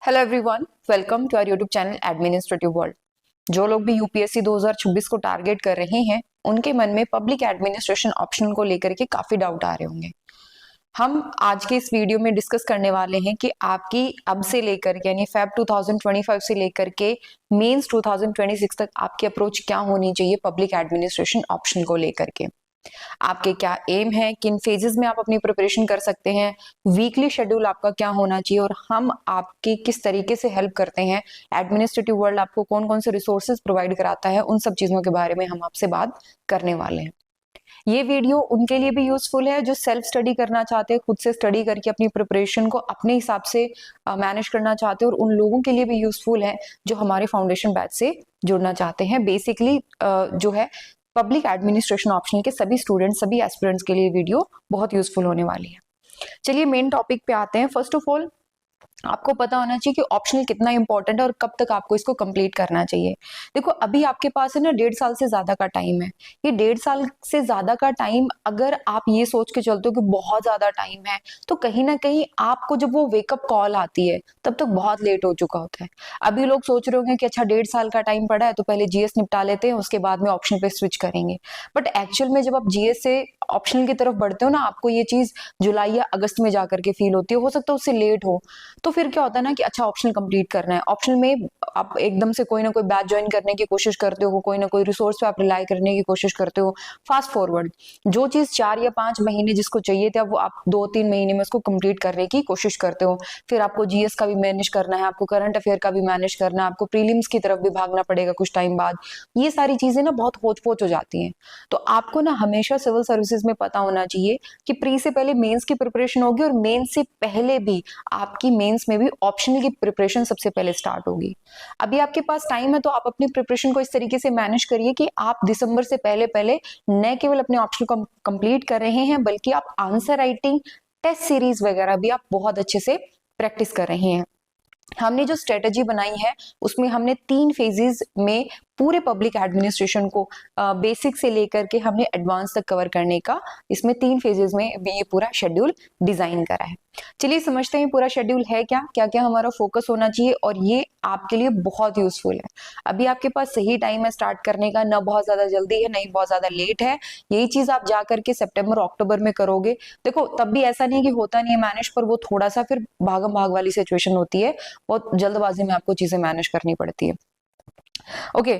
Hello everyone, welcome to our YouTube channel administrative world. जो लोग भी यूपीएससी 2026 को टारगेट कर रहे हैं, उनके मन में पब्लिक एडमिनिस्ट्रेशन ऑप्शन को लेकर के काफी डाउट आ रहे होंगे। हम आज के इस वीडियो में डिस्कस करने वाले हैं कि आपकी अब से लेकर के यानी फेब 2025 से लेकर के मेंस 2026 तक आपकी अप्रोच क्या होनी चाहिए पब्लिक एडमिनिस्ट्रेशन ऑप्शन को लेकर के। आपके क्या एम है, किन फेजेस में आप अपनी प्रिपरेशन कर सकते हैं, वीकली शेड्यूल आपका क्या होना चाहिए और हम आपकी किस तरीके से हेल्प करते हैं, एडमिनिस्ट्रेटिव वर्ल्ड आपको कौन कौन से रिसोर्सेज प्रोवाइड कराता है, उन सब चीजों के बारे में हम आपसे बात करने वाले हैं। ये वीडियो उनके लिए भी यूजफुल है जो सेल्फ स्टडी करना चाहते हैं, खुद से स्टडी करके अपनी प्रिपरेशन को अपने हिसाब से मैनेज करना चाहते हैं, और उन लोगों के लिए भी यूजफुल है जो हमारे फाउंडेशन बैच से जुड़ना चाहते हैं। बेसिकली जो है पब्लिक एडमिनिस्ट्रेशन ऑप्शन के सभी स्टूडेंट्स, सभी एस्पिरेंट्स के लिए वीडियो बहुत यूजफुल होने वाली है। चलिए मेन टॉपिक पे आते हैं। फर्स्ट ऑफ ऑल आपको पता होना चाहिए कि ऑप्शनल कितना इंपॉर्टेंट है और कब तक आपको इसको कंप्लीट करना चाहिए। देखो अभी आपके पास है ना 1.5 साल से ज्यादा का टाइम है। ये 1.5 साल से ज्यादा का टाइम अगर आप ये सोच के चलते हो कि बहुत ज्यादा टाइम है, तो कहीं ना कहीं आपको जब वो वेकअप कॉल आती है तब तक बहुत लेट हो चुका होता है। अभी लोग सोच रहे होंगे कि अच्छा 1.5 साल का टाइम पड़ा है तो पहले जीएस निपटा लेते हैं, उसके बाद में ऑप्शन पे स्विच करेंगे। बट एक्चुअल में जब आप जीएस से ऑप्शनल की तरफ बढ़ते हो ना, आपको ये चीज जुलाई या अगस्त में जाकर के फील होती है, हो सकता है उससे लेट हो। तो फिर क्या होता है ना कि अच्छा ऑप्शनल कंप्लीट करना है, ऑप्शनल में आप एकदम से कोई ना कोई बैच ज्वाइन करने की कोशिश करते हो, कोई ना कोई रिसोर्स पे आप रिलाई करने की कोशिश करते हो। फास्ट फॉरवर्ड जो चीज 4 या 5 महीने जिसको चाहिए थे, अब वो आप 2-3 महीने में उसको कंप्लीट करने की कोशिश करते हो। फिर आपको जीएस का भी मैनेज करना है, आपको करंट अफेयर का भी मैनेज करना है, आपको प्रीलिम्स की तरफ भी भागना पड़ेगा कुछ टाइम बाद। ये सारी चीजें ना बहुत होच पोच हो जाती हैं। तो आपको ना हमेशा सिविल सर्विसेज में पता होना चाहिए कि प्री से पहले मेंस की प्रिपरेशन होगी, और मेंस से पहले भी आपकी मेंस में भी ऑप्शनल की प्रिपरेशन सबसे पहले स्टार्ट होगी। अभी आपके पास टाइम है तो आप अपनी प्रिपरेशन को इस तरीके से मैनेज करिए कि आप दिसंबर से पहले पहले न केवल अपने ऑप्शनल को कंप्लीट कर रहे हैं, बल्कि आप आंसर राइटिंग, टेस्ट सीरीज वगैरह भी आप बहुत अच्छे से प्रैक्टिस कर रहे हैं। हमने जो स्ट्रेटेजी बनाई है उसमें हमने 3 फेजेस में पूरे पब्लिक एडमिनिस्ट्रेशन को बेसिक से लेकर के हमने एडवांस तक कवर करने का, इसमें 3 फेजेस में ये पूरा शेड्यूल डिजाइन करा है। चलिए समझते हैं पूरा शेड्यूल है क्या, क्या क्या हमारा फोकस होना चाहिए, और ये आपके लिए बहुत यूजफुल है। अभी आपके पास सही टाइम है स्टार्ट करने का, ना बहुत ज्यादा जल्दी है, नहीं बहुत ज्यादा लेट है। यही चीज आप जा करके सितंबर अक्टूबर में करोगे, देखो तब भी ऐसा नहीं कि होता नहीं है मैनेज, पर वो थोड़ा सा फिर भागम भाग वाली सिचुएशन होती है, बहुत जल्दबाजी में आपको चीजें मैनेज करनी पड़ती है। ओके,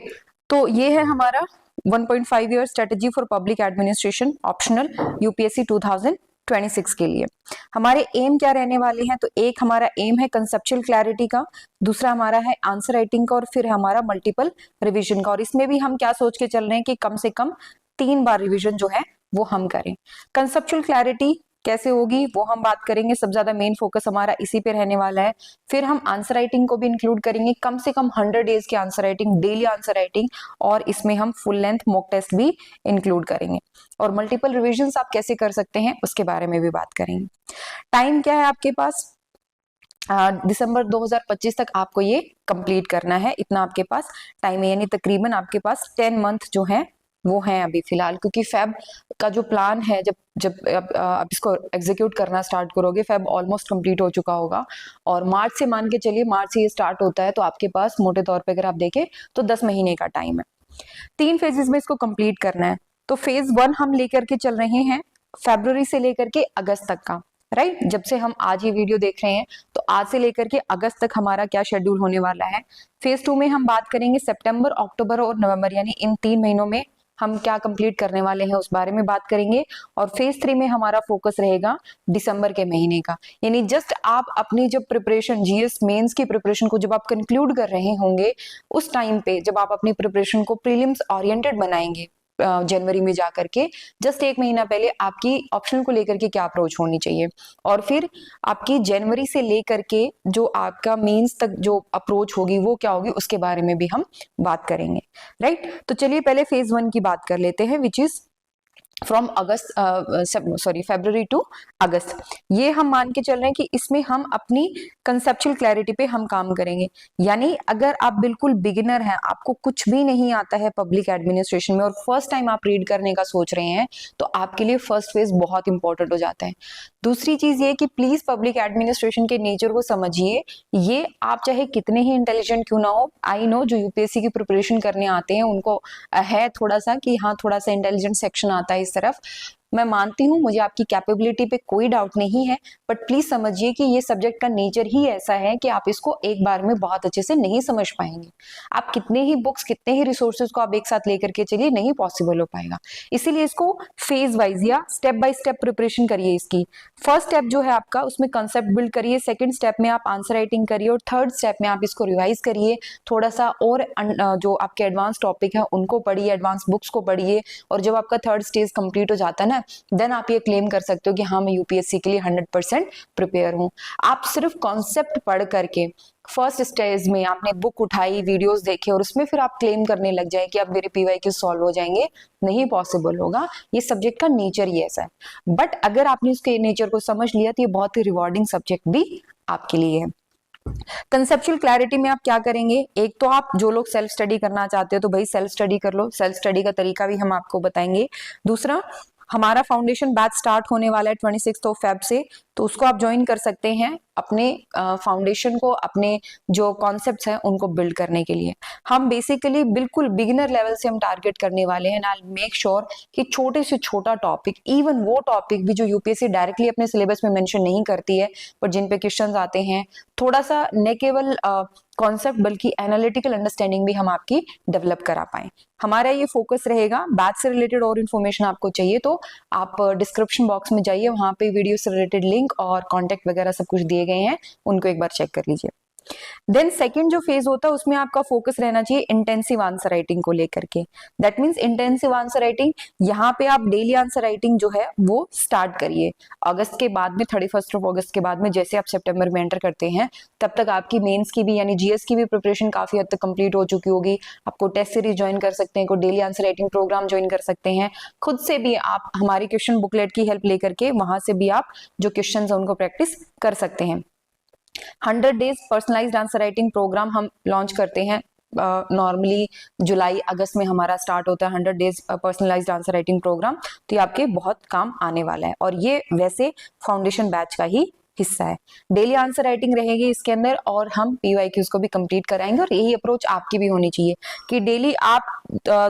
तो ये है हमारा 1.5 year strategy for public administration optional UPSC 2026 के लिए। हमारे एम क्या रहने वाले हैं, तो एक हमारा एम है कंसेप्चुअल क्लैरिटी का, दूसरा हमारा है आंसर राइटिंग का, और फिर हमारा मल्टीपल रिवीजन का। और इसमें भी हम क्या सोच के चल रहे हैं कि कम से कम 3 बार रिवीजन जो है वो हम करें। कंसेप्चुअल क्लैरिटी कैसे होगी वो हम बात करेंगे, सबसे ज्यादा मेन फोकस हमारा इसी पे रहने वाला है। फिर हम आंसर राइटिंग को भी इंक्लूड करेंगे, कम से कम 100 डेज की answer writing, daily answer writing, और इसमें हम फुल लेंथ मॉक टेस्ट भी इंक्लूड करेंगे। और मल्टीपल रिविजन्स आप कैसे कर सकते हैं उसके बारे में भी बात करेंगे। टाइम क्या है आपके पास, दिसंबर 2025 तक आपको ये कंप्लीट करना है, इतना आपके पास टाइम है। यानी तकरीबन आपके पास 10 मंथ जो है वो है अभी फिलहाल, क्योंकि फेब का जो प्लान है, जब जब आप इसको एग्जीक्यूट करना स्टार्ट करोगे, फेब ऑलमोस्ट कंप्लीट हो चुका होगा, और मार्च से मान के चलिए, मार्च से ये स्टार्ट होता है, तो आपके पास मोटे तौर पे अगर आप देखें तो 10 महीने का टाइम है। 3 फेजेस में इसको कंप्लीट करना है। तो फेज 1 हम लेकर के चल रहे हैं फरवरी से लेकर के अगस्त तक का, राइट। जब से हम आज ये वीडियो देख रहे हैं तो आज से लेकर के अगस्त तक हमारा क्या शेड्यूल होने वाला है। फेज 2 में हम बात करेंगे सितंबर, अक्टूबर और नवंबर, यानी इन 3 महीनों में हम क्या कंप्लीट करने वाले हैं उस बारे में बात करेंगे। और फेज 3 में हमारा फोकस रहेगा दिसंबर के महीने का। यानी जस्ट आप अपनी जब प्रिपरेशन, जीएस मेंस की प्रिपरेशन को जब आप कंक्लूड कर रहे होंगे, उस टाइम पे जब आप अपनी प्रिपरेशन को प्रीलिम्स ओरिएंटेड बनाएंगे जनवरी में जाकर के, जस्ट 1 महीना पहले आपकी ऑप्शनल को लेकर के क्या अप्रोच होनी चाहिए, और फिर आपकी जनवरी से लेकर के जो आपका मेंस तक जो अप्रोच होगी वो क्या होगी, उसके बारे में भी हम बात करेंगे, राइट। तो चलिए पहले फेज 1 की बात कर लेते हैं, which is from February to August. ये हम मान के चल रहे हैं कि इसमें हम अपनी कंसेप्चुअल क्लैरिटी पे हम काम करेंगे। यानी अगर आप बिल्कुल बिगिनर हैं, आपको कुछ भी नहीं आता है पब्लिक एडमिनिस्ट्रेशन में और फर्स्ट टाइम आप रीड करने का सोच रहे हैं, तो आपके लिए फर्स्ट फेज बहुत इंपॉर्टेंट हो जाता है। दूसरी चीज ये कि प्लीज पब्लिक एडमिनिस्ट्रेशन के नेचर को समझिए। ये आप चाहे कितने ही इंटेलिजेंट क्यों ना हो, आई नो जो यूपीएससी की प्रिपरेशन करने आते हैं उनको है थोड़ा सा कि हाँ थोड़ा सा इंटेलिजेंट सेक्शन आता है इस तरफ, मैं मानती हूँ, मुझे आपकी कैपेबिलिटी पे कोई डाउट नहीं है, बट प्लीज समझिए कि ये सब्जेक्ट का नेचर ही ऐसा है कि आप इसको एक बार में बहुत अच्छे से नहीं समझ पाएंगे। आप कितने ही बुक्स, कितने ही रिसोर्सेज को आप एक साथ लेकर के चलिए, नहीं पॉसिबल हो पाएगा। इसीलिए इसको फेज वाइज या स्टेप बाय स्टेप प्रिपरेशन करिए। इसकी फर्स्ट स्टेप जो है आपका, उसमें कंसेप्ट बिल्ड करिए, सेकंड स्टेप में आप आंसर राइटिंग करिए और थर्ड स्टेप में आप इसको रिवाइज करिए थोड़ा सा, और जो आपके एडवांस टॉपिक है उनको पढ़िए, एडवांस बुक्स को पढ़िए, और जब आपका थर्ड स्टेज कंप्लीट हो जाता है ना, देन आप ये क्लेम कर सकते हो कि हाँ मैं यूपीएससी के लिए 100% प्रिपेयर हूँ। आप सिर्फ कॉन्सेप्ट पढ़ करके फर्स्ट स्टेज में आपने बुक उठाई, वीडियोस देखे और उसमें फिर आप क्लेम करने लग जाए कि अब मेरे पीवाईक्यू सॉल्व हो जाएंगे, नहीं पॉसिबल होगा। ये सब्जेक्ट का नेचर ही ऐसा है। बट अगर आपने उसके नेचर को समझ लिया तो ये बहुत ही रिवॉर्डिंग सब्जेक्ट भी आपके लिए है। कंसेप्चुअल क्लैरिटी में आप क्या करेंगे, एक तो आप जो लोग सेल्फ स्टडी करना चाहते हो तो भाई सेल्फ स्टडी कर लो, सेल्फ स्टडी का तरीका भी हम आपको बताएंगे। दूसरा, हमारा फाउंडेशन बैच स्टार्ट होने वाला है 26 फेब से, तो उसको आप ज्वाइन कर सकते हैं अपने फाउंडेशन को, अपने जो कॉन्सेप्ट्स हैं उनको बिल्ड करने के लिए। हम बेसिकली बिल्कुल बिगिनर लेवल से हम टारगेट करने वाले हैं, आई मेक श्योर कि छोटे से छोटा टॉपिक, इवन वो टॉपिक भी जो यूपीएससी डायरेक्टली अपने सिलेबस में मेंशन नहीं करती है, पर जिन पे क्वेश्चंस आते हैं, थोड़ा सा न केवल कॉन्सेप्ट बल्कि एनालिटिकल अंडरस्टैंडिंग भी हम आपकी डेवलप करा पाए। हमारा ये फोकस रहेगा। बैच से रिलेटेड और इन्फॉर्मेशन आपको चाहिए तो आप डिस्क्रिप्शन बॉक्स में जाइए, वहां पे वीडियो से रिलेटेड लिंक और कॉन्टेक्ट वगैरह सब कुछ दिए गए हैं, उनको एक बार चेक कर लीजिए। देन सेकंड जो फेज होता है उसमें आपका फोकस रहना चाहिए इंटेंसिव आंसर राइटिंग को लेकर के। That means intensive answer writing, यहाँ पे आप डेली आंसर राइटिंग जो है वो स्टार्ट करिए। अगस्त के बाद में 31 अगस्त के बाद में जैसे आप सितंबर में एंटर करते हैं, तब तक आपकी मेंस की भी यानी जीएस की भी प्रिपरेशन काफी हद तक कंप्लीट हो चुकी होगी। आपको टेस्ट सीरीज ज्वाइन कर सकते हैं, को daily answer writing programme join कर सकते हैं। खुद से भी आप हमारी क्वेश्चन बुकलेट की हेल्प लेकर के वहां से भी आप जो क्वेश्चन है उनको प्रैक्टिस कर सकते हैं। 100 days personalised answer writing programme हम लॉन्च करते हैं। नॉर्मली जुलाई अगस्त में हमारा स्टार्ट होता है 100 days personalised answer writing programme, तो ये आपके बहुत काम आने वाला है और ये वैसे फाउंडेशन बैच का ही हिस्सा है। डेली आंसर राइटिंग रहेगी इसके अंदर और हम पीवाईक्यूज को भी कंप्लीट कराएंगे, और यही अप्रोच आपकी भी होनी चाहिए कि डेली आप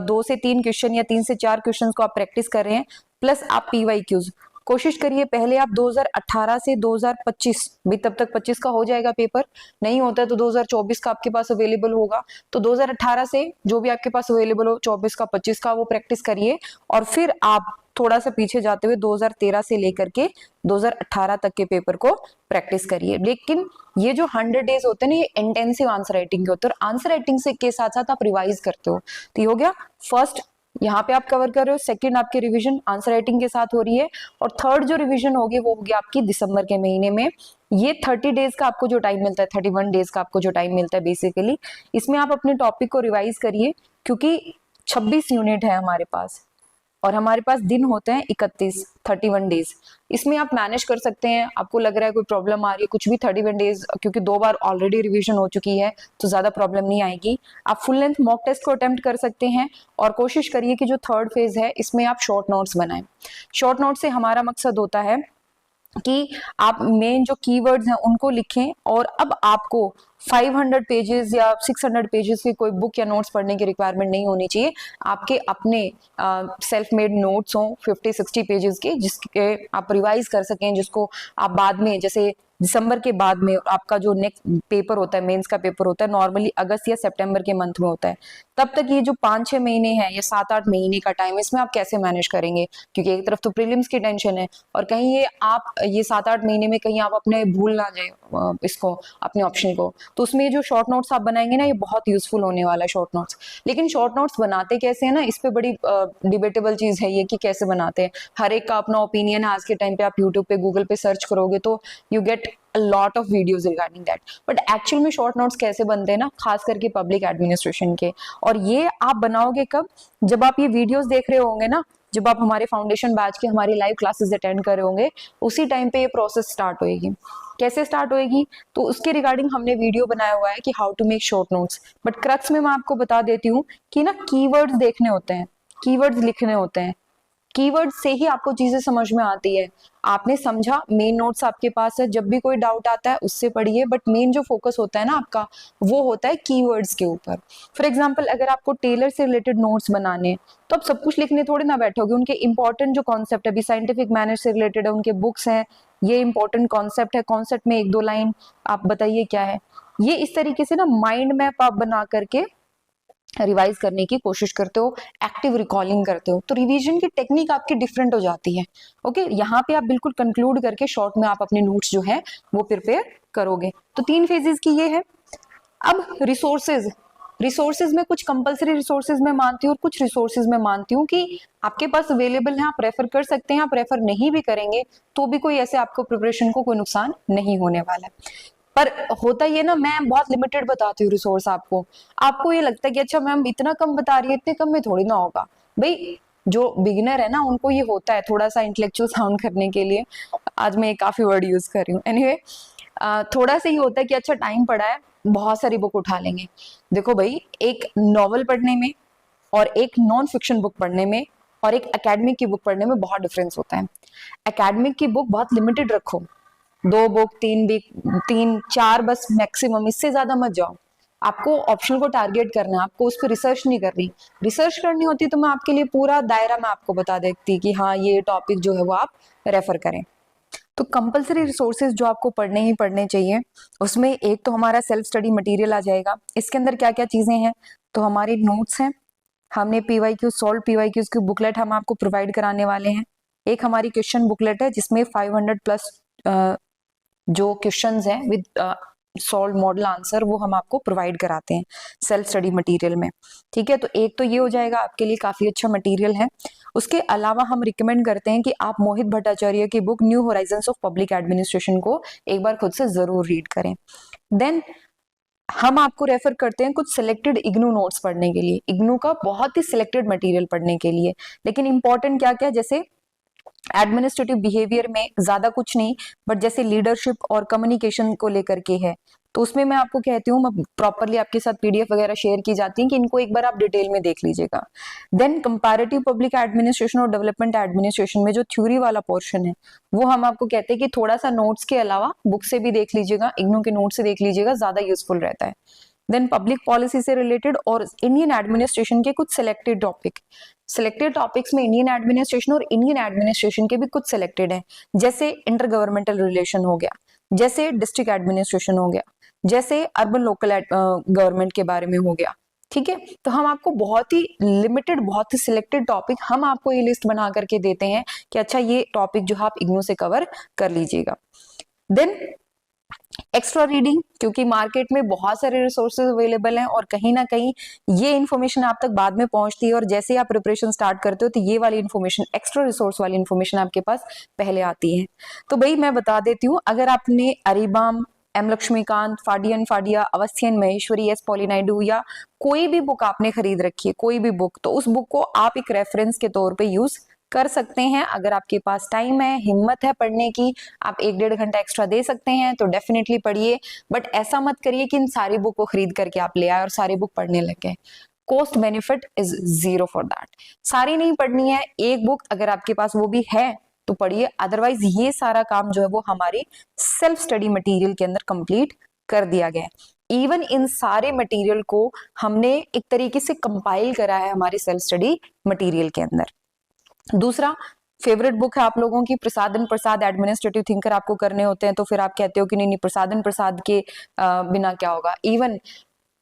2 से 3 क्वेश्चन या 3 से 4 क्वेश्चन को आप प्रैक्टिस कर रहे हैं, प्लस आप पीवाईक्यूज कोशिश करिए। पहले आप 2018 से 2025 भी, तब तक 25 का हो जाएगा पेपर, नहीं होता है तो 2024 का आपके पास अवेलेबल होगा, तो 2018 से जो भी आपके पास अवेलेबल हो, 24 का 25 का वो प्रैक्टिस करिए। और फिर आप थोड़ा सा पीछे जाते हुए 2013 से लेकर के 2018 तक के पेपर को प्रैक्टिस करिए। लेकिन ये जो 100 डेज होते हैं ना, ये इंटेंसिव आंसर राइटिंग के होते हैं, और आंसर राइटिंग से के साथ साथ आप रिवाइज करते हो। तो ये हो गया फर्स्ट, यहाँ पे आप कवर कर रहे हो। सेकंड, आपकी रिवीजन आंसर राइटिंग के साथ हो रही है, और थर्ड जो रिवीजन होगी वो होगी आपकी दिसंबर के महीने में। ये 30 डेज का आपको जो टाइम मिलता है, 31 डेज का आपको जो टाइम मिलता है बेसिकली, इसमें आप अपने टॉपिक को रिवाइज करिए, क्योंकि 26 यूनिट है हमारे पास और हमारे पास दिन होते हैं 31 डेज। इसमें आप मैनेज कर सकते हैं। आपको लग रहा है कोई प्रॉब्लम आ रही है कुछ भी, 31 डेज क्योंकि 2 बार ऑलरेडी रिवीजन हो चुकी है तो ज्यादा प्रॉब्लम नहीं आएगी। आप फुल लेंथ मॉक टेस्ट को अटेम्प्ट कर सकते हैं, और कोशिश करिए कि जो थर्ड फेज है इसमें आप शॉर्ट नोट्स बनाएं। शॉर्ट नोट से हमारा मकसद होता है कि आप मेन जो कीवर्ड्स हैं उनको लिखें, और अब आपको 500 पेजेस या 600 पेजेस की कोई बुक या नोट्स पढ़ने की रिक्वायरमेंट नहीं होनी चाहिए। आपके अपने सेल्फ मेड नोट्स हों 50-60 पेजेस के, जिसके आप रिवाइज कर सकें, जिसको आप बाद में, जैसे दिसंबर के बाद में आपका जो नेक्स्ट पेपर होता है, मेंस का पेपर होता है, नॉर्मली अगस्त या सितंबर के मंथ में होता है, तब तक ये जो 5-6 महीने हैं या 7-8 महीने का टाइम, इसमें आप कैसे मैनेज करेंगे? क्योंकि एक तरफ तो प्रीलिम्स की टेंशन है, और कहीं ये 7-8 महीने में कहीं आप अपने भूल ना जाए इसको, अपने ऑप्शन को, तो उसमें ये जो शॉर्ट नोट्स आप बनाएंगे ना, ये बहुत यूजफुल होने वाला है शॉर्ट नोट्स। लेकिन शॉर्ट नोट्स बनाते कैसे है ना, इस पे बड़ी डिबेटेबल चीज है ये कि कैसे बनाते हैं। हर एक का अपना ओपिनियन है। आज के टाइम पे आप यूट्यूब पे, गूगल पे सर्च करोगे तो you get a lot of videos regarding that, but actual में short notes कैसे बनते हैं ना, खास करके पब्लिक एडमिनिस्ट्रेशन के, और ये आप बनाओगे कब, जब आप ये वीडियोस देख रहे होंगे ना, जब आप हमारे फाउंडेशन बैच के हमारी लाइव क्लासेस अटेंड कर रहे होंगे, उसी टाइम पे ये प्रोसेस स्टार्ट होएगी। कैसे स्टार्ट होएगी, तो उसके रिगार्डिंग हमने वीडियो बनाया हुआ है कि how to make short notes, but crux में मैं आपको बता देती हूँ कि ना कीवर्ड्स देखने होते हैं, कीवर्ड्स लिखने होते हैं, कीवर्ड से ही आपको चीजें समझ में आती है। आपने समझा, मेन नोट्स आपके पास है, जब भी कोई डाउट आता है उससे पढ़िए, बट मेन जो फोकस होता है ना आपका, वो होता है कीवर्ड्स के ऊपर। फॉर एग्जांपल अगर आपको टेलर से रिलेटेड नोट्स बनाने हैं, तो आप सब कुछ लिखने थोड़ी ना बैठोगे, उनके इंपॉर्टेंट जो कॉन्सेप्ट है, अभी साइंटिफिक मैनर से रिलेटेड है, उनके बुक्स हैं, ये इंपॉर्टेंट कॉन्सेप्ट है, कॉन्सेप्ट में 1-2 लाइन आप बताइए क्या है, ये इस तरीके से ना माइंड मैप आप बना करके रिवाइज करने की कोशिश करते हो, एक्टिव रिकॉलिंग करते हो, तो रिवीजन की टेक्निक आपकी डिफरेंट हो जाती है। ओके, यहाँ पे आप बिल्कुल कंक्लूड करके शॉर्ट में आप अपने नोट्स जो है वो प्रिपेयर करोगे। तो 3 फेजेस की ये है। अब रिसोर्सेज में कुछ कंपलसरी रिसोर्सेज में मानती हूँ और कुछ रिसोर्सेज में मानती हूँ कि आपके पास अवेलेबल है, आप रेफर कर सकते हैं, आप रेफर नहीं भी करेंगे तो भी कोई ऐसे आपको प्रिपरेशन को कोई नुकसान नहीं होने वाला है। पर होता ये ना, मैं बहुत लिमिटेड बताती हूँ रिसोर्स आपको, आपको ये लगता है कि अच्छा मैम इतना कम बता रही है, इतने कम में थोड़ी ना होगा। भाई जो बिगिनर है ना, उनको ये होता है थोड़ा सा इंटेलेक्चुअल साउंड करने के लिए, आज मैं काफी वर्ड यूज कर रही हूँ, एनीवे थोड़ा सा ही होता है कि अच्छा टाइम पड़ा है, बहुत सारी बुक उठा लेंगे। देखो भाई, एक नॉवल पढ़ने में और एक नॉन फिक्शन बुक पढ़ने में और एक एकेडमिक की बुक पढ़ने में बहुत डिफरेंस होता है। एकेडमिक की बुक बहुत लिमिटेड रखो, 2 बुक, 3-4 बस मैक्सिमम, इससे ज्यादा मत जाओ। आपको ऑप्शन को टारगेट करना है, आपको उस पर रिसर्च नहीं करनी। रिसर्च करनी होती तो मैं आपके लिए पूरा दायरा में आपको बता देती कि हाँ ये टॉपिक जो है वो आप रेफर करें। तो कंपलसरी रिसोर्सेज जो आपको पढ़ने ही पढ़ने चाहिए, उसमें एक तो हमारा सेल्फ स्टडी मटेरियल आ जाएगा। इसके अंदर क्या क्या चीजें हैं, तो हमारे नोट्स हैं, हमने पीवाईक्यू सॉल्व पीवाईक्यूज की बुकलेट हम आपको प्रोवाइड कराने वाले हैं। एक हमारी क्वेश्चन बुकलेट है जिसमें 500 प्लस जो क्वेश्चंस हैं विद सॉल्व मॉडल आंसर, वो हम आपको प्रोवाइड कराते हैं सेल्फ स्टडी मटेरियल में। ठीक है, तो एक तो ये हो जाएगा, आपके लिए काफी अच्छा मटेरियल है। उसके अलावा हम रिकमेंड करते हैं कि आप मोहित भट्टाचार्य की book new Horizons of public administration को एक बार खुद से जरूर रीड करें। देन हम आपको रेफर करते हैं कुछ सिलेक्टेड इग्नू नोट्स पढ़ने के लिए, इग्नू का बहुत ही सिलेक्टेड मटेरियल पढ़ने के लिए। लेकिन इंपॉर्टेंट क्या क्या, जैसे एडमिनिस्ट्रेटिव बिहेवियर में ज्यादा कुछ नहीं, बट जैसे लीडरशिप और कम्युनिकेशन को लेकर के है, तो उसमें मैं आपको कहती हूँ, प्रॉपरली आपके साथ पीडीएफ वगैरह शेयर की जाती है कि इनको एक बार आप डिटेल में देख लीजिएगा। देन कंपैरेटिव पब्लिक एडमिनिस्ट्रेशन और डेवलपमेंट एडमिनिस्ट्रेशन में जो थ्योरी वाला पोर्शन है, वो हम आपको कहते हैं कि थोड़ा सा नोट्स के अलावा बुक से भी देख लीजिएगा, इग्नू के नोट से देख लीजिएगा, ज्यादा यूजफुल रहता है। देन पब्लिक पॉलिसी से रिलेटेड और इंडियन एडमिनिस्ट्रेशन के कुछ सिलेक्टेड टॉपिक्स में इंडियन एडमिनिस्ट्रेशन और इंडियन एडमिनिस्ट्रेशन के भी कुछ सिलेक्टेड है, जैसे इंटर गवर्नमेंटल रिलेशन हो गया, जैसे डिस्ट्रिक्ट एडमिनिस्ट्रेशन हो गया, जैसे अर्बन लोकल गवर्नमेंट के बारे में हो गया। ठीक है, तो हम आपको बहुत ही लिमिटेड, बहुत ही सिलेक्टेड टॉपिक हम आपको ये लिस्ट बना करके देते हैं कि अच्छा ये टॉपिक जो आप इग्नू से कवर कर लीजिएगा। देन एक्स्ट्रा रीडिंग, क्योंकि मार्केट में बहुत सारे रिसोर्सेज अवेलेबल हैं और कहीं ना कहीं ये इन्फॉर्मेशन आप तक बाद में पहुंचती है, और जैसे ही आप प्रिपरेशन स्टार्ट करते हो तो ये वाली इन्फॉर्मेशन, एक्स्ट्रा रिसोर्स वाली इन्फॉर्मेशन आपके पास पहले आती है। तो भाई मैं बता देती हूँ, अगर आपने अरिबाम, एम लक्ष्मीकांत, फाडियन फाडिया, अवस्थियन महेश्वरी, एस पॉलिनाइडू या कोई भी बुक आपने खरीद रखी है, कोई भी बुक, तो उस बुक को आप एक रेफरेंस के तौर पे यूज कर सकते हैं। अगर आपके पास टाइम है, हिम्मत है पढ़ने की, आप 1-1.5 घंटा एक्स्ट्रा दे सकते हैं तो डेफिनेटली पढ़िए। बट ऐसा मत करिए कि इन सारी बुक को खरीद करके आप ले आए और सारी बुक पढ़ने लग गए। Cost benefit is 0 for that. सारी नहीं पढ़नी है, एक बुक अगर आपके पास वो भी है तो पढ़िए, अदरवाइज ये सारा काम जो है वो हमारी सेल्फ स्टडी मटेरियल के अंदर कंप्लीट कर दिया गया है। इवन इन सारे मटेरियल को हमने एक तरीके से कंपाइल करा है हमारी सेल्फ स्टडी मटेरियल के अंदर। दूसरा फेवरेट बुक है आप लोगों की प्रसादन प्रसाद, एडमिनिस्ट्रेटिव थिंकर आपको करने होते हैं, तो फिर आप कहते हो कि नहीं प्रसादन प्रसाद के बिना क्या होगा। इवन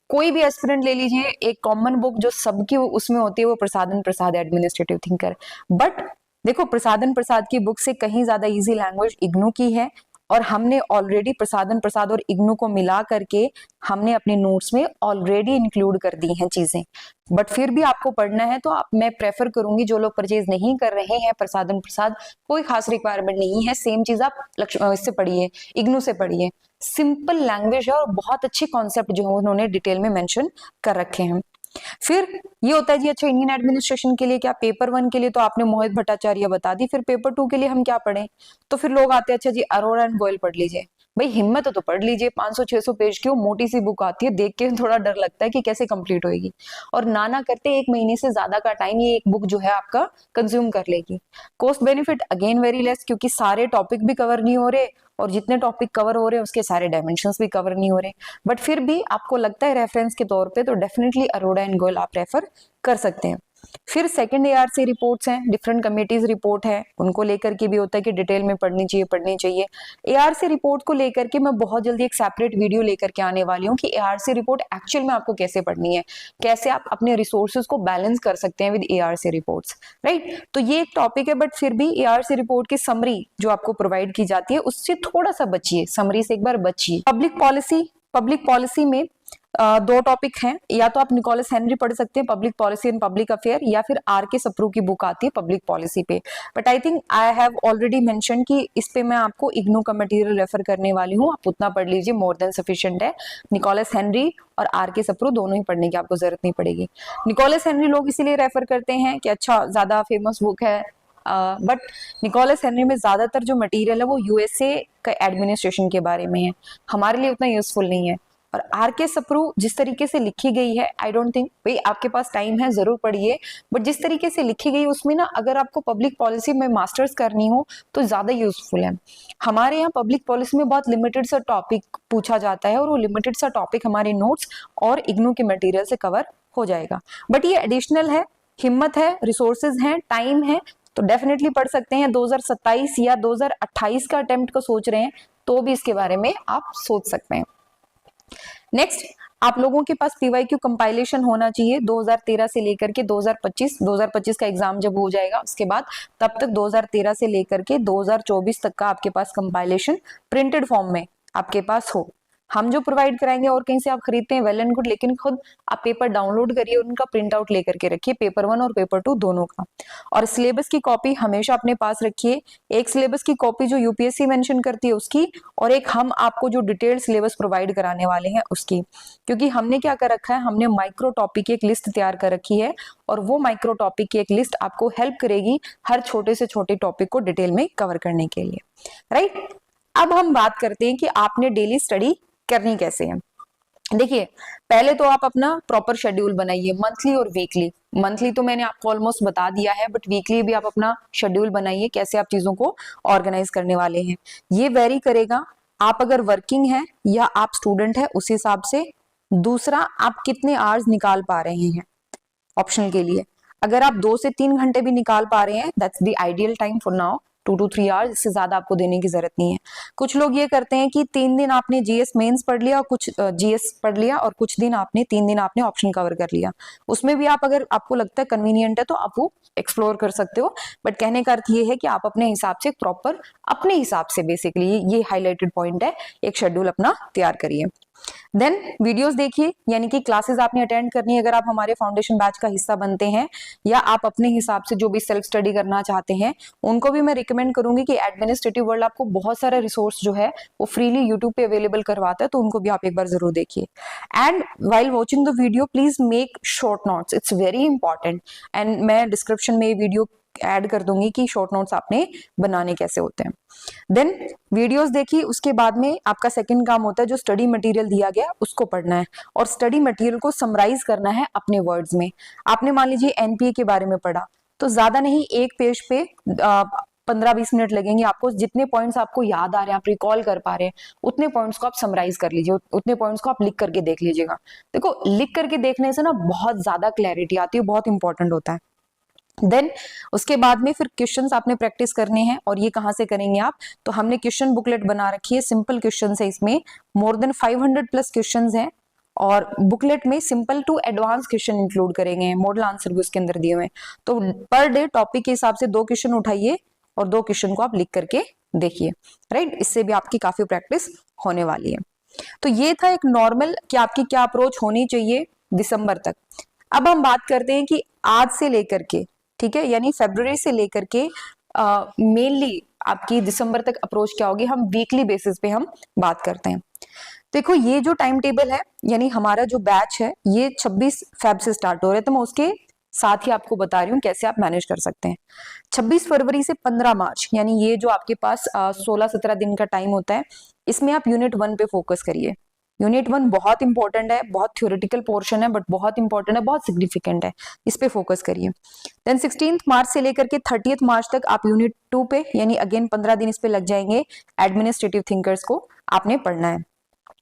कोई भी एस्पिरेंट ले लीजिए, एक कॉमन बुक जो सबकी उसमें होती है वो प्रसादन प्रसाद एडमिनिस्ट्रेटिव थिंकर। बट देखो, प्रसादन प्रसाद की बुक से कहीं ज्यादा इजी लैंग्वेज इग्नू की है, और हमने ऑलरेडी प्रसादन प्रसाद और इग्नू को मिला करके हमने अपने नोट्स में ऑलरेडी इंक्लूड कर दी हैं चीजें, बट फिर भी आपको पढ़ना है तो मैं प्रेफर करूंगी जो लोग परचेज नहीं कर रहे हैं प्रसादन प्रसाद, कोई खास रिक्वायरमेंट नहीं है, सेम चीज आप इससे पढ़िए, इग्नू से पढ़िए, सिंपल लैंग्वेज है और बहुत अच्छे कॉन्सेप्ट जो है उन्होंने डिटेल में मेंशन कर रखे हैं। फिर ये होता है जी, अच्छा इंडियन एडमिनिस्ट्रेशन के लिए क्या, पेपर 1 के लिए तो आपने मोहित भट्टाचार्य बता दी, फिर पेपर 2 के लिए हम क्या पढ़ें, तो फिर लोग आते हैं अच्छा जी अरोड़ा एंड गोयल पढ़ लीजिए। भाई हिम्मत हो तो पढ़ लीजिए, 500-600 पेज की वो मोटी सी बुक आती है, देख के थोड़ा डर लगता है कि कैसे कंप्लीट होएगी, और ना करते 1 महीने से ज्यादा का टाइम ये एक बुक जो है आपका कंज्यूम कर लेगी। Cost benefit again very less, क्योंकि सारे टॉपिक भी कवर नहीं हो रहे और जितने टॉपिक कवर हो रहे हैं उसके सारे डायमेंशंस भी कवर नहीं हो रहे, बट फिर भी आपको लगता है रेफरेंस के तौर पे तो डेफिनेटली अरोड़ा एंड गोयल आप रेफर कर सकते हैं। फिर सेकंड ARC रिपोर्ट्स हैं, डिफरेंट कमिटीज रिपोर्ट है, उनको लेकर के भी होता है कि डिटेल में पढ़नी चाहिए। ARC रिपोर्ट को लेकर के मैं बहुत जल्दी एक सेपरेट वीडियो लेकर के आने वाली हूँ कि ARC रिपोर्ट एक्चुअल में आपको कैसे पढ़नी है, कैसे आप अपने रिसोर्सेज को बैलेंस कर सकते हैं विद ARC रिपोर्ट्स, राइट। तो ये एक टॉपिक है, बट फिर भी ARC रिपोर्ट की समरी जो आपको प्रोवाइड की जाती है उससे थोड़ा सा बचिए, समरी से एक बार बचिए। पब्लिक पॉलिसी में 2 टॉपिक हैं, या तो आप निकोलस हेनरी पढ़ सकते हैं public policy and public affair, या फिर RK सप्रू की बुक आती है पब्लिक पॉलिसी पे, but I think I have already mention कि इस पे मैं आपको इग्नू का मटेरियल रेफर करने वाली हूँ, आप उतना पढ़ लीजिए, मोर देन सफिशिएंट है। निकोलस हेनरी और RK सप्रू दोनों ही पढ़ने की आपको जरूरत नहीं पड़ेगी। निकोलस हेनरी लोग इसीलिए रेफर करते हैं कि अच्छा ज्यादा फेमस बुक है, बट निकोलस हेनरी में ज्यादातर जो मटेरियल है वो USA का एडमिनिस्ट्रेशन के बारे में है, हमारे लिए उतना यूजफुल नहीं है। और RK सप्रू जिस तरीके से लिखी गई है, आई डोंट थिंक, भाई आपके पास टाइम है जरूर पढ़िए, बट जिस तरीके से लिखी गई उसमें ना अगर आपको पब्लिक पॉलिसी में मास्टर्स करनी हो तो ज्यादा यूजफुल है। हमारे यहाँ पब्लिक पॉलिसी में बहुत लिमिटेड सा टॉपिक पूछा जाता है और वो लिमिटेड सा टॉपिक हमारे नोट्स और इग्नू के मटेरियल से कवर हो जाएगा, बट ये एडिशनल है, हिम्मत है, रिसोर्सेज हैं, टाइम है, तो डेफिनेटली पढ़ सकते हैं। 2027 या 2028 का अटेम्प्ट को सोच रहे हैं तो भी इसके बारे में आप सोच सकते हैं। नेक्स्ट, आप लोगों के पास PYQ कंपाइलेशन होना चाहिए 2013 से लेकर के 2025 का एग्जाम जब हो जाएगा उसके बाद, तब तक 2013 से लेकर के 2024 तक का आपके पास कंपाइलेशन प्रिंटेड फॉर्म में आपके पास हो। हम जो प्रोवाइड कराएंगे और कहीं से आप खरीदते हैं वेल एंड गुड, लेकिन खुद आप पेपर डाउनलोड करिए, उनका प्रिंट आउट लेकर के रखिए, पेपर 1 और पेपर 2 दोनों का, और सिलेबस की कॉपी हमेशा अपने पास रखिए। एक सिलेबस की कॉपी जो UPSC मेंशन करती है उसकी, और एक हम आपको जो डिटेल्ड सिलेबस प्रोवाइड कराने वाले हैं उसकी, क्योंकि हमने क्या कर रखा है, हमने माइक्रो टॉपिक की एक लिस्ट तैयार कर रखी है, और वो माइक्रो टॉपिक की एक लिस्ट आपको हेल्प करेगी हर छोटे से छोटे टॉपिक को डिटेल में कवर करने के लिए, राइट। अब हम बात करते हैं कि आपने डेली स्टडी करनी कैसे है। देखिए, पहले तो आप अपना प्रॉपर शेड्यूल बनाइए, मंथली और वीकली। मंथली तो मैंने आपको ऑलमोस्ट बता दिया है, बट वीकली भी आप अपना शेड्यूल बनाइए, कैसे आप चीजों को ऑर्गेनाइज करने वाले हैं। ये वेरी करेगा आप अगर वर्किंग है या आप स्टूडेंट है उस हिसाब से। दूसरा, आप कितने आवर्स निकाल पा रहे हैं ऑप्शनल के लिए। अगर आप 2 से 3 घंटे भी निकाल पा रहे हैं, that's the ideal time for now, 2 to 3 hours, इससे ज्यादा आपको देने की जरूरत नहीं है। कुछ लोग ये करते हैं कि 3 दिन आपने GS मेंस पढ़ लिया, कुछ GS पढ़ लिया, और कुछ दिन आपने 3 दिन आपने ऑप्शन कवर कर लिया। उसमें भी आप अगर आपको लगता है कन्वीनियंट है तो आप वो एक्सप्लोर कर सकते हो, बट कहने का अर्थ ये है कि आप अपने हिसाब से प्रॉपर, अपने हिसाब से बेसिकली ये हाईलाइटेड पॉइंट है, एक शेड्यूल अपना तैयार करिए। देन वीडियोस देखिए, यानी कि क्लासेस आपने अटेंड करनी है अगर आप हमारे फाउंडेशन बैच का हिस्सा बनते हैं, या आप अपने हिसाब से जो भी सेल्फ स्टडी करना चाहते हैं उनको भी मैं रिकमेंड करूंगी कि एडमिनिस्ट्रेटिव वर्ल्ड आपको बहुत सारा रिसोर्स जो है वो फ्रीली यूट्यूब पे अवेलेबल करवाता है, तो उनको भी आप एक बार जरूर देखिए। And while watching the video please make short notes, it's very important, and मैं डिस्क्रिप्शन में ये वीडियो ऐड कर दूंगी कि शॉर्ट नोट्स आपने बनाने कैसे होते हैं। देन वीडियोस देखिए, उसके बाद में आपका सेकंड काम होता है जो स्टडी मटेरियल दिया गया उसको पढ़ना है, और स्टडी मटेरियल को समराइज करना है अपने वर्ड्स में। आपने मान लीजिए NPA के बारे में पढ़ा, तो ज्यादा नहीं, एक पेज पे 15-20 मिनट लगेंगे आपको, जितने पॉइंट्स आपको याद आ रहे हैं, आप रिकॉल कर पा रहे हैं, उतने पॉइंट्स को आप समराइज कर लीजिए, उतने पॉइंट्स को आप लिख करके देख लीजिएगा। देखो, लिख करके देखने से ना बहुत ज्यादा क्लैरिटी आती है, बहुत इंपॉर्टेंट होता है। देन उसके बाद में फिर क्वेश्चंस आपने प्रैक्टिस करने हैं, और ये कहाँ से करेंगे आप, तो हमने क्वेश्चन बुकलेट बना रखी है, सिंपल क्वेश्चन है, इसमें मोर देन 500 प्लस क्वेश्चन हैं, और बुकलेट में simple to advance question include करेंगे, मॉडल आंसर भी उसके अंदर दिए हुए हैं। तो पर डे टॉपिक के हिसाब से 2 क्वेश्चन उठाइए और 2 क्वेश्चन को आप लिख करके देखिए, राइट, इससे भी आपकी काफी प्रैक्टिस होने वाली है। तो ये था एक नॉर्मल कि आपकी क्या अप्रोच होनी चाहिए दिसंबर तक। अब हम बात करते हैं कि आज से लेकर के, ठीक है, यानी फरवरी से लेकर के मेनली आपकी दिसंबर तक अप्रोच क्या होगी, हम वीकली बेसिस पे हम बात करते हैं। देखो ये जो टाइम टेबल है, यानी हमारा जो बैच है ये 26 फेब से स्टार्ट हो रहा है, तो मैं उसके साथ ही आपको बता रही हूँ कैसे आप मैनेज कर सकते हैं। 26 फरवरी से 15 मार्च, यानी ये जो आपके पास 16-17 दिन का टाइम होता है, इसमें आप यूनिट 1 पे फोकस करिए। यूनिट 1 बहुत इंपॉर्टेंट है, बहुत थ्योरेटिकल पोर्शन है, बट बहुत इंपॉर्टेंट है, बहुत सिग्निफिकेंट है, इस पे फोकस करिए। देन 16 मार्च से लेकर के 30 मार्च तक आप यूनिट 2 पे, यानी अगेन 15 दिन इस पे लग जाएंगे, एडमिनिस्ट्रेटिव थिंकर्स को आपने पढ़ना है।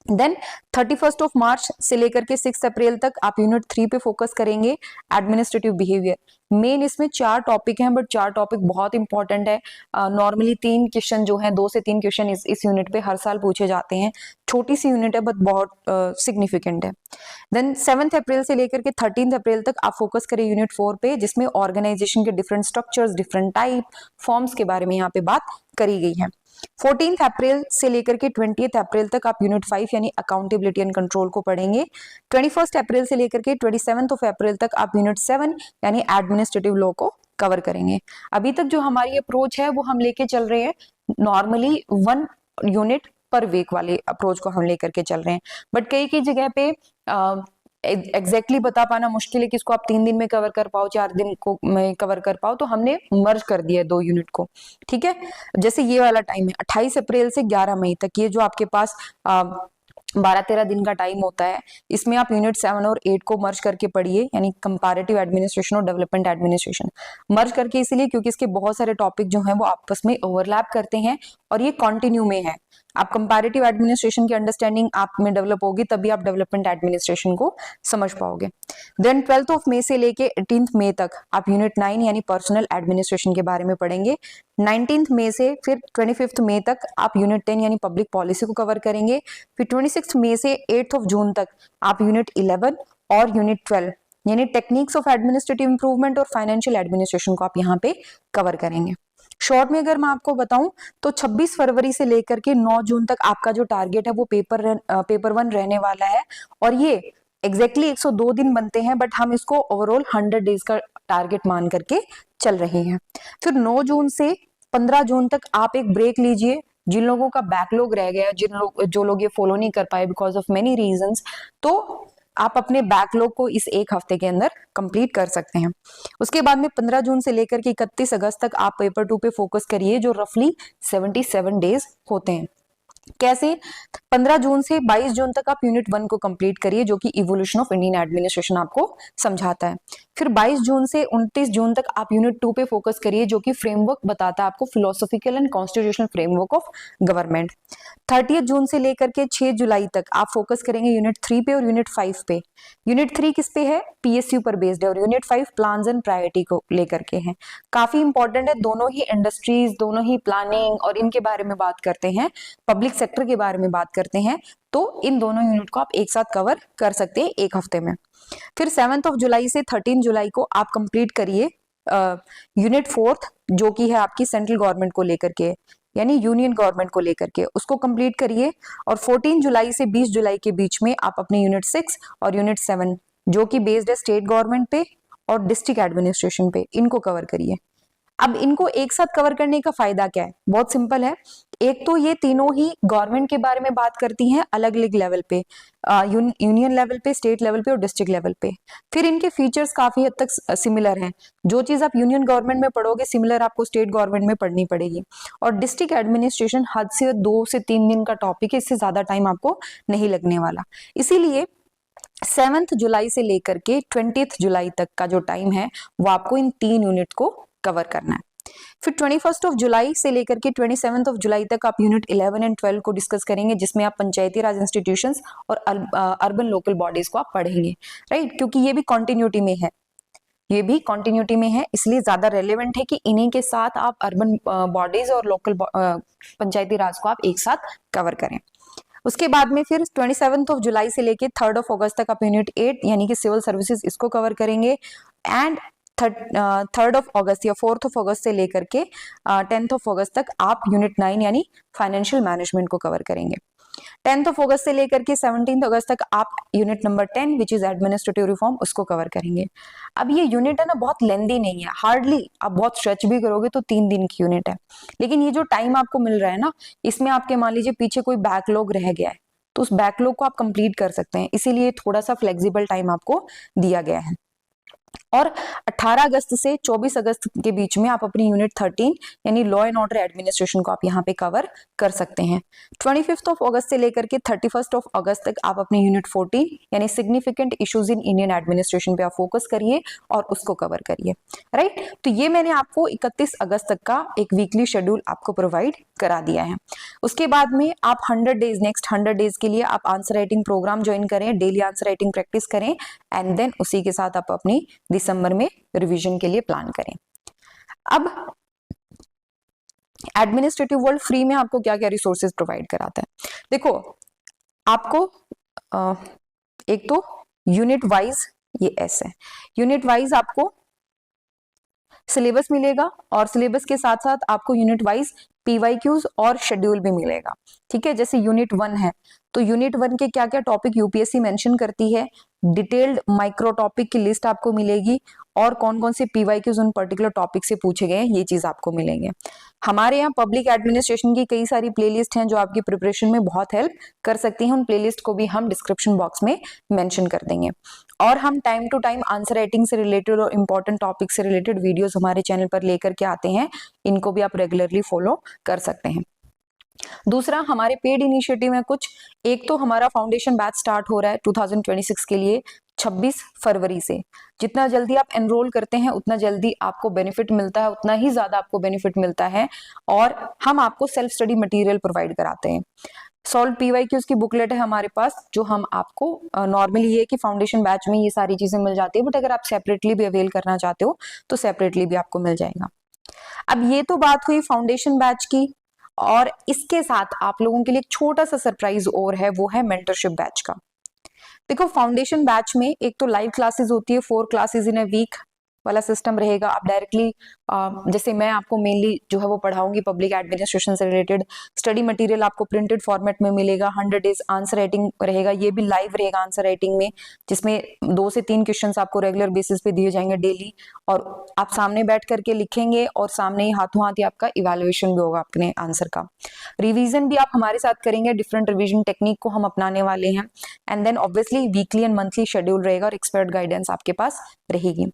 देन 31 ऑफ मार्च से लेकर के 6 अप्रैल तक आप यूनिट 3 पे फोकस करेंगे, एडमिनिस्ट्रेटिव बिहेवियर। मेन इसमें 4 टॉपिक हैं, बट 4 टॉपिक बहुत इंपॉर्टेंट है। नॉर्मली 3 क्वेश्चन जो हैं, 2 से 3 क्वेश्चन इस यूनिट पे हर साल पूछे जाते हैं। छोटी सी यूनिट है बट बहुत सिग्निफिकेंट है। देन 7 अप्रैल से लेकर के 13 अप्रैल तक आप फोकस करें यूनिट 4 पे, जिसमें ऑर्गेनाइजेशन के different structures, different type, forms के बारे में यहाँ पे बात करी गई है। 14 अप्रैल से लेकर के 20 अप्रैल तक आप यूनिट 5 यानी अकाउंटेबिलिटी एंड कंट्रोल को पढ़ेंगे। 21 अप्रैल से लेकर के 27 अप्रैल तक आप यूनिट 7 यानी एडमिनिस्ट्रेटिव लॉ को कवर करेंगे। अभी तक जो हमारी अप्रोच है वो हम लेके चल रहे हैं नॉर्मली 1 यूनिट पर वीक वाले अप्रोच को हम लेकर के चल रहे हैं, बट कई जगह पे एग्जैक्टली बता पाना मुश्किल है कि इसको आप 3 दिन में कवर कर पाओ, 4 दिन को में कवर कर पाओ, तो हमने मर्ज कर दिया है 2 यूनिट को, ठीक है। जैसे ये वाला टाइम है 28 अप्रैल से 11 मई तक, ये जो आपके पास 12-13 दिन का टाइम होता है, इसमें आप यूनिट 7 और 8 को मर्ज करके पढ़िए, यानी कंपैरेटिव एडमिनिस्ट्रेशन और डेवलपमेंट एडमिनिस्ट्रेशन। मर्ज करके इसीलिए क्योंकि इसके बहुत सारे टॉपिक जो हैं वो आपस में ओवरलैप करते हैं और ये कंटिन्यू में है। आप कंपैरेटिव एडमिनिस्ट्रेशन की अंडरस्टैंडिंग आप में डेवलप होगी, तभी आप डेवलपमेंट एडमिनिस्ट्रेशन को समझ पाओगे। देन 12 मई से लेके 18 मई तक आप यूनिट 9 यानी पर्सनल एडमिनिस्ट्रेशन के बारे में पढ़ेंगे। 19 मई से फिर 25 मई तक आप यूनिट 10 यानी पब्लिक पॉलिसी को कवर करेंगे। फिर 26 मई से 8 जून तक आप यूनिट 11 और यूनिट 12 यानी टेक्निक्स ऑफ एडमिनिस्ट्रेटिव इंप्रूवमेंट और फाइनेंशियल एडमिनिस्ट्रेशन को आप यहाँ पे कवर करेंगे। शॉर्ट में अगर मैं आपको बताऊं तो 26 फरवरी से लेकर के 9 जून तक आपका जो टारगेट है वो पेपर 1 रहने वाला है, और ये एग्जैक्टली 102 दिन बनते हैं, बट हम इसको ओवरऑल 100 डेज का टारगेट मान करके चल रहे हैं। फिर 9 जून से 15 जून तक आप एक ब्रेक लीजिए। जिन लोगों का बैकलॉग रह गया, जो लोग ये फॉलो नहीं कर पाए बिकॉज ऑफ मेनी रीजंस, तो आप अपने बैकलॉग को इस एक हफ्ते के अंदर कंप्लीट कर सकते हैं। उसके बाद में 15 जून से लेकर के 31 अगस्त तक आप पेपर 2 पे फोकस करिए, जो रफली 77 डेज होते हैं। कैसे? 15 जून से 22 जून तक आप यूनिट 1 को कंप्लीट करिए, जो कि इवोल्यूशन ऑफ इंडियन एडमिनिस्ट्रेशन आपको समझाता है। फिर 22 जून से 29 जून तक आप यूनिट 2 पे फोकस करिए, जो कि फ्रेमवर्क बताता है आपको philosophical and constitutional framework of government. 30 जून से लेकर के 6 जुलाई तक आप फोकस करेंगे यूनिट 3 पे और यूनिट 5 पे। यूनिट 3 किस पे है? पीएसयू पर बेस्ड है, और यूनिट 5 प्लान्स एंड प्रायोरिटी को लेकर के है। काफी इंपॉर्टेंट है, दोनों ही इंडस्ट्रीज, दोनों ही प्लानिंग और इनके बारे में बात करते हैं, पब्लिक सेक्टर के बारे में बात करते हैं, तो इन दोनों यूनिट को आप एक साथ कवर कर सकते हैं एक हफ्ते में। फिर 7 जुलाई से 13 जुलाई को आप कंप्लीट करिए यूनिट 4, जो कि है आपकी सेंट्रल गवर्नमेंट को लेकर के, यानी यूनियन गवर्नमेंट को लेकर के, उसको कंप्लीट करिए। और 14 जुलाई से 20 जुलाई के बीच में आप अपने यूनिट 6 और यूनिट 7, जो कि बेस्ड है स्टेट गवर्नमेंट पे और डिस्ट्रिक्ट एडमिनिस्ट्रेशन पे, इनको कवर करिए। अब इनको एक साथ कवर करने का फायदा क्या है? बहुत सिंपल है। एक तो ये तीनों ही गवर्नमेंट के बारे में बात करती हैं अलग अलग लेवल पे, यूनियन लेवल पे, स्टेट लेवल पे और डिस्ट्रिक्ट लेवल पे। फिर इनके फीचर्स काफी हद तक सिमिलर हैं। जो चीज आप यूनियन गवर्नमेंट में पढ़ोगे, सिमिलर आपको स्टेट गवर्नमेंट में पढ़नी पड़ेगी। और डिस्ट्रिक्ट एडमिनिस्ट्रेशन हद से 2 से 3 दिन का टॉपिक है, इससे ज्यादा टाइम आपको नहीं लगने वाला। इसीलिए 7 जुलाई से लेकर के 20 जुलाई तक का जो टाइम है वो आपको इन 3 यूनिट को कवर करना है। फिर 21 जुलाई से लेकर के 27 जुलाई तक आप यूनिट 11 एंड 12 को डिस्कस करेंगे, जिसमें आप पंचायती राज इंस्टीट्यूशंस और अर्बन लोकल बॉडीज को आप पढ़ेंगे, राइट, क्योंकि ये भी कंटिन्यूटी में है, ये भी कंटिन्यूटी में है, इसलिए ज्यादा रेलेवेंट है कि इन्हीं के साथ आप अर्बन बॉडीज और लोकल पंचायती राज को आप एक साथ कवर करें। उसके बाद में फिर 27 जुलाई से लेके 3 अगस्त तक आप यूनिट 8 यानी कि सिविल सर्विसेज, इसको कवर करेंगे। एंड 3rd ऑफ अगस्त या 4th ऑफ अगस्त से लेकर के 10th ऑफ अगस्त तक आप यूनिट 9 यानी फाइनेंशियल मैनेजमेंट को कवर करेंगे। 10th ऑफ अगस्त से लेकर के 17th अगस्त तक आप unit number 10 which is administrative reform उसको कवर करेंगे। अब ये यूनिट है ना बहुत लेंदी नहीं है, हार्डली आप बहुत स्ट्रेच भी करोगे तो 3 दिन की यूनिट है, लेकिन ये जो टाइम आपको मिल रहा है ना, इसमें आपके मान लीजिए पीछे कोई बैकलॉग रह गया है तो उस बैकलॉग को आप कंप्लीट कर सकते हैं, इसीलिए थोड़ा सा फ्लेक्सिबल टाइम आपको दिया गया है। और 18 अगस्त से 24 अगस्त के बीच में आप अपनी यूनिट 13 यानी लॉ एंड ऑर्डर एडमिनिस्ट्रेशन को आप यहाँ पे कवर कर सकते हैं। 25 ऑफ अगस्त से लेकर के 31 ऑफ अगस्त तक आप अपनी यूनिट 14 यानी significant issues in Indian administration पे आप फोकस करिए और उसको कवर करिए, राइट। तो ये मैंने आपको 31 अगस्त तक का एक वीकली शेड्यूल आपको प्रोवाइड करा दिया है। उसके बाद में आप 100 डेज नेक्स्ट 100 डेज के लिए आप आंसर राइटिंग प्रोग्राम ज्वाइन करें, डेली आंसर राइटिंग प्रैक्टिस करें एंड देन उसी के साथ आप अपनी दिसंबर में रिवीजन के लिए प्लान करें। अब एडमिनिस्ट्रेटिव वर्ल्ड फ्री में आपको क्या क्या रिसोर्सेज प्रोवाइड कराता है। देखो आपको एक तो यूनिट वाइज ये ऐसे यूनिट वाइज आपको सिलेबस मिलेगा और सिलेबस के साथ साथ आपको यूनिट वाइज पीवाईक्यूज और शेड्यूल भी मिलेगा, ठीक है। जैसे यूनिट 1 है तो यूनिट 1 के क्या क्या टॉपिक यूपीएससी मेंशन करती है, डिटेल्ड माइक्रो टॉपिक की लिस्ट आपको मिलेगी और कौन कौन से पीवाईक्यूज उन पर्टिकुलर टॉपिक से पूछे गए हैं ये चीज आपको मिलेंगे। हमारे यहाँ पब्लिक एडमिनिस्ट्रेशन की कई सारी प्लेलिस्ट हैं जो आपकी प्रिपरेशन में बहुत हेल्प कर सकती हैं, उन प्लेलिस्ट को भी हम डिस्क्रिप्शन बॉक्स में मेंशन कर देंगे। और हम time to time answer writing से रिलेटेड और इंपॉर्टेंट टॉपिक से रिलेटेड वीडियोस हमारे चैनल पर लेकर के आते हैं, इनको भी आप रेगुलरली फॉलो कर सकते हैं। दूसरा हमारे पेड इनिशिएटिव है कुछ, एक तो हमारा फाउंडेशन बैच स्टार्ट हो रहा है 2026 के लिए 26 फरवरी से। जितना जल्दी आप एनरोल करते हैं उतना जल्दी आपको बेनिफिट मिलता है, उतना ही ज्यादा आपको बेनिफिट मिलता है और हम आपको सेल्फ स्टडी मटेरियल प्रोवाइड कराते हैं। सॉल्व पीवाईक्यूज की बुकलेट है हमारे पास जो हम आपको नॉर्मली ये कि फाउंडेशन बैच में ये सारी चीजें मिल जाती है, बट अगर आप सेपरेटली भी अवेल करना चाहते हो तो सेपरेटली भी आपको मिल जाएगा। अब ये तो बात हुई फाउंडेशन बैच की, और इसके साथ आप लोगों के लिए एक छोटा सा सरप्राइज और है, वो है मेंटरशिप बैच का। देखो फाउंडेशन बैच में एक तो लाइव क्लासेस होती है, 4 क्लासेस इन अ वीक वाला सिस्टम रहेगा। आप डायरेक्टली जैसे मैं आपको मेनली जो है वो पढ़ाऊंगी पब्लिक एडमिनिस्ट्रेशन से रिलेटेड, स्टडी मटेरियल आपको प्रिंटेड फॉर्मेट में मिलेगा। 100 डेज आंसर राइटिंग रहेगा, ये भी लाइव रहेगा आंसर राइटिंग में, जिसमें 2 से 3 क्वेश्चंस आपको रेगुलर बेसिस पे दिए जाएंगे डेली, और आप सामने बैठ करके लिखेंगे और सामने ही हाथों हाथ ही आपका इवेल्युएशन भी होगा अपने आंसर का। रिवीजन भी आप हमारे साथ करेंगे, डिफरेंट रिवीजन टेक्निक को हम अपनाने वाले हैं। And then obviously weekly and monthly schedule रहेगा और एक्सपर्ट गाइडेंस आपके पास रहेगी।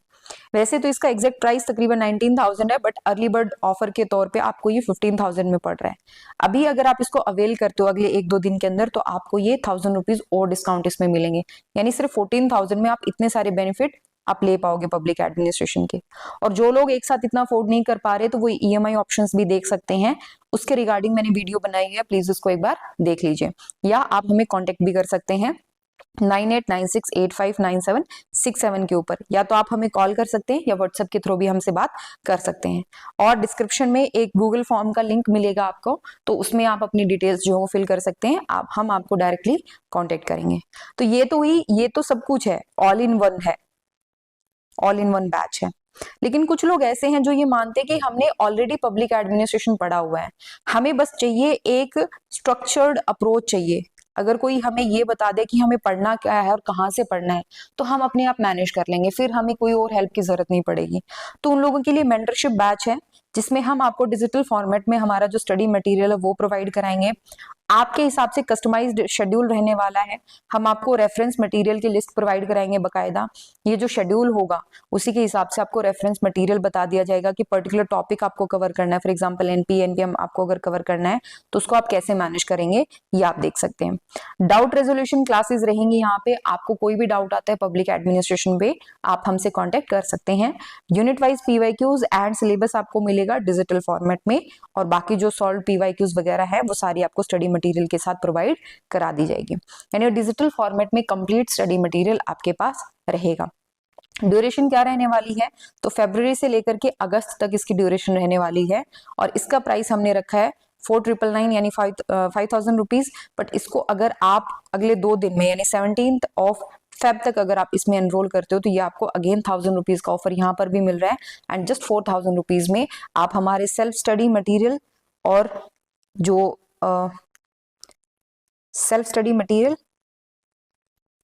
वैसे तो इसका एग्जैक्ट प्राइस तकरीबन 19,000 है, बट अर्ली बर्ड ऑफर के तौर पे आपको ये 15,000 में पड़ रहा है। अभी अगर आप इसको अवेल करते हो अगले 1-2 दिन के अंदर तो आपको ये 1000 रुपीज और डिस्काउंट इसमें मिलेंगे, यानी सिर्फ 14,000 में आप इतने सारे बेनिफिट आप ले पाओगे पब्लिक एडमिनिस्ट्रेशन के। और जो लोग एक साथ इतना अफोर्ड नहीं कर पा रहे तो वो ईएमआई ऑप्शंस भी देख सकते हैं, उसके रिगार्डिंग मैंने वीडियो बनाई है, प्लीज उसको एक बार देख लीजिए। या आप हमें कॉन्टेक्ट भी कर सकते हैं 9896859767 के ऊपर, या तो आप हमें कॉल कर सकते हैं या व्हाट्सएप के थ्रू भी हमसे बात कर सकते हैं। और डिस्क्रिप्शन में एक गूगल फॉर्म का लिंक मिलेगा आपको, तो उसमें आप अपनी डिटेल्स जो है फिल कर सकते हैं, हम आपको डायरेक्टली कांटेक्ट करेंगे। तो ये तो हुई, ये तो सब कुछ है, ऑल इन वन है, ऑल इन वन बैच है। लेकिन कुछ लोग ऐसे हैं जो ये मानते हैं कि हमने ऑलरेडी पब्लिक एडमिनिस्ट्रेशन पढ़ा हुआ है, हमें बस चाहिए एक स्ट्रक्चर्ड अप्रोच चाहिए। अगर कोई हमें ये बता दे कि हमें पढ़ना क्या है और कहाँ से पढ़ना है तो हम अपने आप मैनेज कर लेंगे, फिर हमें कोई और हेल्प की जरूरत नहीं पड़ेगी। तो उन लोगों के लिए मेंटरशिप बैच है, जिसमें हम आपको डिजिटल फॉर्मेट में हमारा जो स्टडी मटेरियल है वो प्रोवाइड कराएंगे। आपके हिसाब से कस्टमाइज्ड शेड्यूल रहने वाला है। हम आपको रेफरेंस मटेरियल की लिस्ट प्रोवाइड कराएंगे बकायदा। ये जो शेड्यूल होगा उसी के हिसाब से आपको रेफरेंस मटेरियल बता दिया जाएगा कि पर्टिकुलर टॉपिक आपको कवर करना है। फॉर एग्जांपल एनपी एनपीएम आपको अगर कवर करना है तो उसको आप कैसे मैनेज करेंगे ये आप देख सकते हैं। डाउट रेजोल्यूशन क्लासेस रहेंगी यहाँ पे, आपको कोई भी डाउट आता है पब्लिक एडमिनिस्ट्रेशन पे आप हमसे कॉन्टेक्ट कर सकते हैं। Unit wise PYQs and syllabus आपको मिलेगा डिजिटल फॉर्मेट में, और बाकी जो सॉल्व पीवाईक्यूज वगैरह है वो सारी आपको स्टडी मटेरियल के साथ प्रोवाइड करा दी जाएगी। यानी डिजिटल फॉर्मेट में कंप्लीट स्टडी मटेरियल आपके पास रहेगा। ड्यूरेशन क्या रहने वाली है तो फरवरी से लेकर के अगस्त तक इसकी ड्यूरेशन रहने वाली है, और इसका प्राइस हमने रखा है 4999 यानी 5,000 रुपीज। बट इसको अगर आप अगले 2 दिन में यानी 17th ऑफ फेब तक अगर आप इसमें एनरोल करते हो तो ये आपको अगेन 1000 रुपीज का ऑफर यहाँ पर भी मिल रहा है। एंड जस्ट 4000 रुपीज में आप हमारे सेल्फ स्टडी मटेरियल और जो सेल्फ स्टडी मटेरियल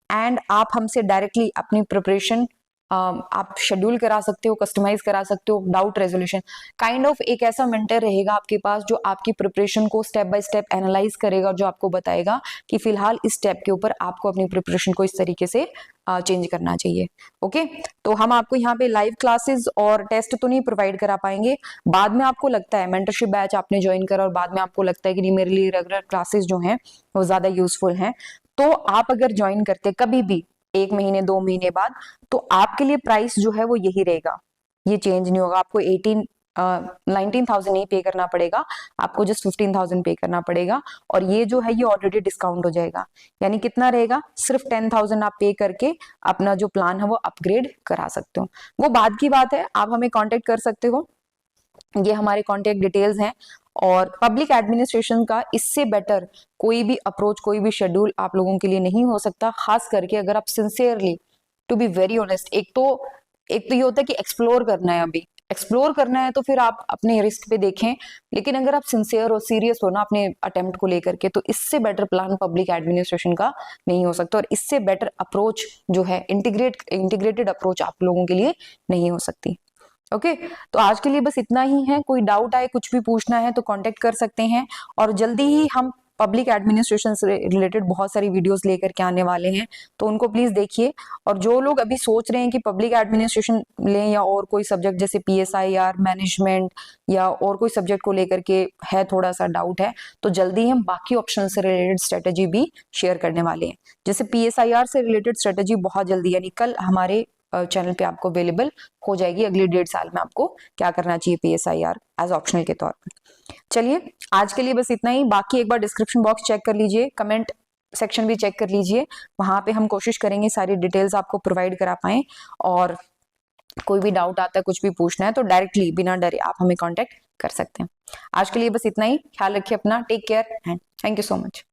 एंड आप हमसे डायरेक्टली अपनी प्रिपरेशन आप शेड्यूल करा सकते हो, कस्टमाइज करा सकते हो, डाउट रेजोल्यूशन काइंड ऑफ एक ऐसा मेंटर रहेगा आपके पास जो आपकी प्रिपरेशन को स्टेप बाय स्टेप एनालाइज करेगा, जो आपको बताएगा कि फिलहाल इस स्टेप के ऊपर आपको अपनी प्रिपरेशन को इस तरीके से चेंज करना चाहिए। ओके, तो हम आपको यहाँ पे लाइव क्लासेस और टेस्ट तो नहीं प्रोवाइड करा पाएंगे। बाद में आपको लगता है मेंटरशिप बैच आपने ज्वाइन करा और बाद में आपको लगता है कि नहीं मेरे लिए रेगुलर क्लासेस जो हैं वो ज्यादा यूजफुल हैं, तो आप अगर ज्वाइन करते कभी भी 1 महीने 2 महीने बाद, तो आपके लिए प्राइस जो है वो यही रहेगा, ये चेंज नहीं होगा। आपको 19,000 नहीं पे करना पड़ेगा, आपको जस्ट 15,000 पे करना पड़ेगा। और ये जो है ये ऑलरेडी डिस्काउंट हो जाएगा, यानी कितना रहेगा, सिर्फ 10,000 आप पे करके अपना जो प्लान है वो अपग्रेड करा सकते हो। वो बाद की बात है, आप हमें कॉन्टेक्ट कर सकते हो, ये हमारे कॉन्टेक्ट डिटेल्स हैं। और पब्लिक एडमिनिस्ट्रेशन का इससे बेटर कोई भी अप्रोच, कोई भी शेड्यूल आप लोगों के लिए नहीं हो सकता, खास करके अगर आप sincerely, to be very honest, एक तो ये होता है कि एक्सप्लोर करना है, अभी एक्सप्लोर करना है तो फिर आप अपने रिस्क पे देखें, लेकिन अगर आप सिंसियर और सीरियस हो ना अपने अटेम्प्ट को लेकर के, तो इससे बेटर प्लान पब्लिक एडमिनिस्ट्रेशन का नहीं हो सकता, और इससे बेटर अप्रोच जो है इंटीग्रेटेड अप्रोच आप लोगों के लिए नहीं हो सकती। ओके, तो आज के लिए बस इतना ही है। कोई डाउट आए, कुछ भी पूछना है तो कांटेक्ट कर सकते हैं, और जल्दी ही हम पब्लिक एडमिनिस्ट्रेशन से रिलेटेड बहुत सारी वीडियोस लेकर के आने वाले हैं, तो उनको प्लीज देखिए। और जो लोग अभी सोच रहे हैं कि पब्लिक एडमिनिस्ट्रेशन लें या और कोई सब्जेक्ट जैसे PSIR, मैनेजमेंट या और कोई सब्जेक्ट को लेकर के है, थोड़ा सा डाउट है, तो जल्दी हम बाकी ऑप्शन से रिलेटेड स्ट्रेटेजी भी शेयर करने वाले हैं। जैसे PSIR से रिलेटेड स्ट्रेटेजी बहुत जल्दी यानी कल हमारे चैनल पे आपको अवेलेबल हो जाएगी, अगले 1.5 साल में आपको क्या करना चाहिए PSIR एज ऑप्शनल के तौर पर। चलिए आज के लिए बस इतना ही। बाकी एक बार डिस्क्रिप्शन बॉक्स चेक कर लीजिए, कमेंट सेक्शन भी चेक कर लीजिए, वहां पे हम कोशिश करेंगे सारी डिटेल्स आपको प्रोवाइड करा पाएं। और कोई भी डाउट आता है, कुछ भी पूछना है तो डायरेक्टली बिना डरे आप हमें कॉन्टेक्ट कर सकते हैं। आज के लिए बस इतना ही। ख्याल रखिए अपना, take care and thank you so much.